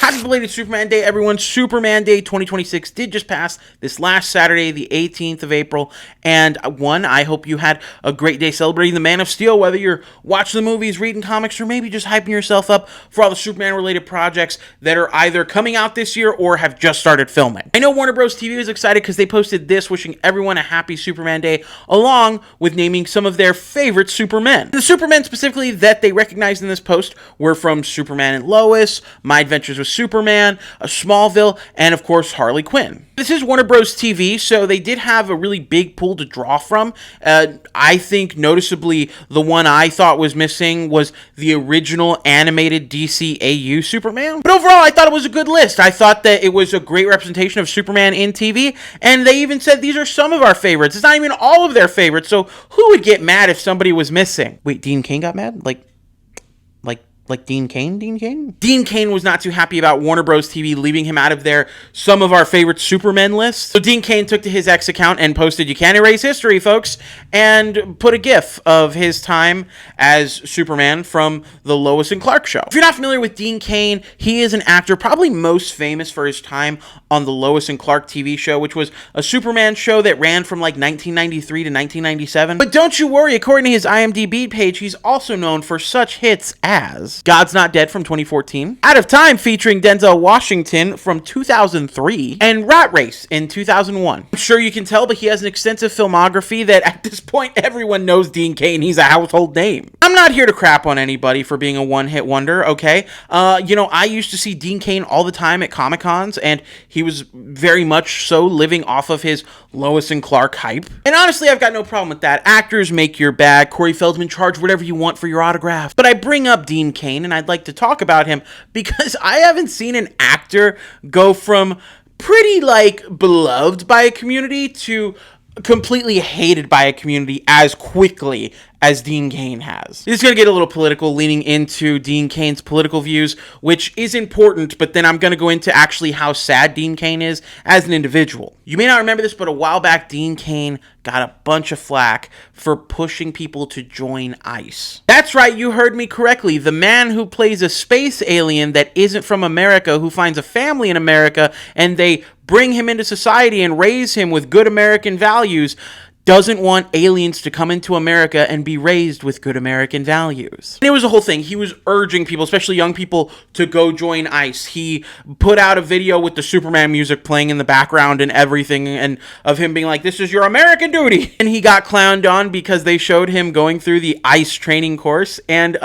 Happy belated Superman Day, everyone. Superman Day 2026 did just pass this last Saturday, the 18th of April. And I hope you had a great day celebrating the Man of Steel, whether you're watching the movies, reading comics, or maybe just hyping yourself up for all the Superman-related projects that are either coming out this year or have just started filming. I know WarnerBros TV is excited because they posted this, wishing everyone a happy Superman Day, along with naming some of their favorite Supermen. The Supermen specifically that they recognized in this post were from Superman and Lois, My Adventures with Superman, Smallville, and of course Harley Quinn. This is WarnerBros TV, so they did have a really big pool to draw from. I think noticeably the one I thought was missing was the original animated DCAU Superman. But overall, I thought it was a good list. I thought that it was a great representation of Superman in TV, and they even said these are some of our favorites. It's not even all of their favorites, so who would get mad if somebody was missing? Wait, Dean Cain got mad? Like Dean Cain? Dean Cain was not too happy about WarnerBros TV leaving him out of their some of our favorite Supermen list. So Dean Cain took to his X account and posted, "You can't erase history, folks," and put a gif of his time as Superman from the Lois and Clark show. If you're not familiar with Dean Cain, he is an actor probably most famous for his time on the Lois and Clark TV show, which was a Superman show that ran from like 1993 to 1997. But don't you worry, according to his IMDb page, he's also known for such hits as God's Not Dead from 2014, Out of Time featuring Denzel Washington from 2003, and Rat Race in 2001. I'm sure you can tell, but he has an extensive filmography that at this point everyone knows Dean Cain. He's a household name. I'm not here to crap on anybody for being a one-hit wonder, okay? I used to see Dean Cain all the time at Comic-Cons, and he was very much so living off of his Lois and Clark hype. And honestly, I've got no problem with that. Actors make your bag. Corey Feldman, charge whatever you want for your autograph. But I bring up Dean Cain, and I'd like to talk about him because I haven't seen an actor go from pretty beloved by a community to completely hated by a community as quickly as Dean Cain has. This is going to get a little political, leaning into Dean Cain's political views, which is important, but then I'm going to go into actually how sad Dean Cain is as an individual. You may not remember this, but a while back, Dean Cain got a bunch of flack for pushing people to join ICE. That's right, you heard me correctly. The man who plays a space alien that isn't from America, who finds a family in America, and they bring him into society and raise him with good American values, doesn't want aliens to come into America and be raised with good American values. And it was a whole thing. He was urging people, especially young people, to go join ICE. He put out a video with the Superman music playing in the background and everything, and of him being like, "This is your American duty." And he got clowned on because they showed him going through the ICE training course. And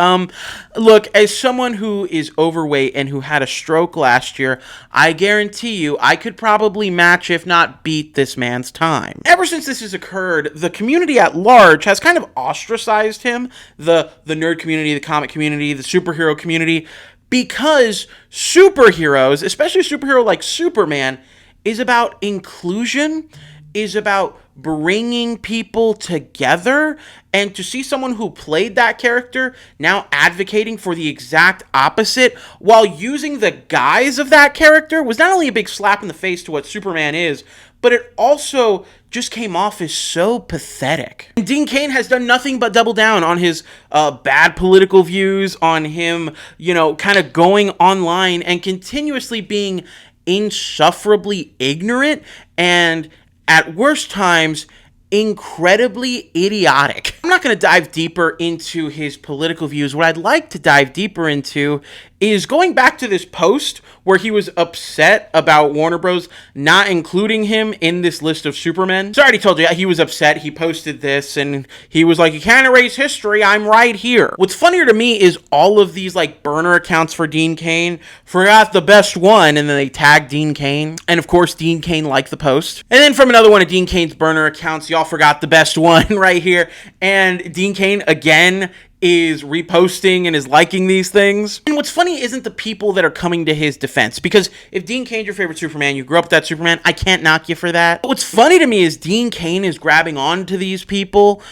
look, as someone who is overweight and who had a stroke last year, I guarantee you I could probably match, if not beat, this man's time. Ever since this has occurred, the community at large has kind of ostracized him, the nerd community, the comic community, the superhero community, because superheroes, especially a superhero like Superman, is about inclusion, is about bringing people together, and to see someone who played that character now advocating for the exact opposite while using the guise of that character was not only a big slap in the face to what Superman is, but it also just came off as so pathetic. And Dean Cain has done nothing but double down on his bad political views, on him, kind of going online and continuously being insufferably ignorant and, at worst times, incredibly idiotic. I'm not going to dive deeper into his political views. What I'd like to dive deeper into is going back to this post where he was upset about Warner Bros. Not including him in this list of Supermen. So I already told you, he was upset. He posted this and he was like, "You can't erase history. I'm right here." What's funnier to me is all of these burner accounts for Dean Cain forgot the best one, and then they tagged Dean Cain. And of course, Dean Cain liked the post. And then from another one of Dean Cain's burner accounts, y'all forgot the best one right here. And Dean Cain again is reposting and is liking these things. And what's funny isn't the people that are coming to his defense, because if Dean Cain's your favorite Superman, you grew up with that Superman, I can't knock you for that. But what's funny to me is Dean Cain is grabbing on to these people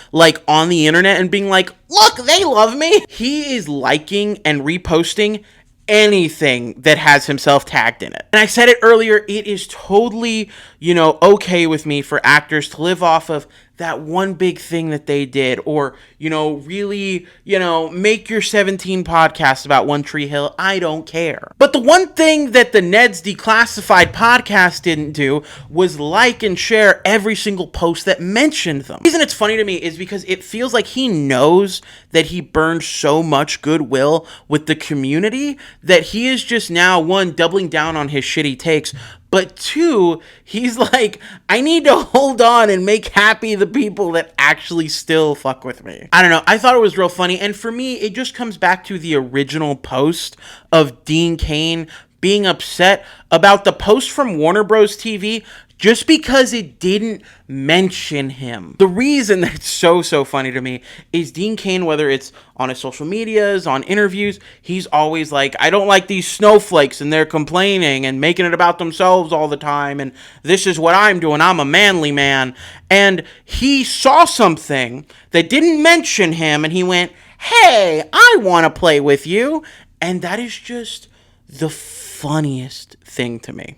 on the internet and being like, "Look, they love me." He is liking and reposting anything that has himself tagged in it. And I said it earlier, it is totally, okay with me for actors to live off of that one big thing that they did, or, really, make your 17 podcasts about One Tree Hill. I don't care. But the one thing that the Ned's Declassified podcast didn't do was like and share every single post that mentioned them. The reason it's funny to me is because it feels like he knows that he burned so much goodwill with the community that he is just now, one, doubling down on his shitty takes, but two, he's like, I need to hold on and make happy the people that actually still fuck with me. I don't know. I thought it was real funny. And for me, it just comes back to the original post of Dean Cain being upset about the post from WarnerBros TV just because it didn't mention him. The reason that it's so funny to me is Dean Cain, whether it's on his social medias, on interviews, he's always like, I don't like these snowflakes and they're complaining and making it about themselves all the time, and this is what I'm doing. I'm a manly man. And he saw something that didn't mention him and he went, hey, I want to play with you. And that is just the funniest thing to me.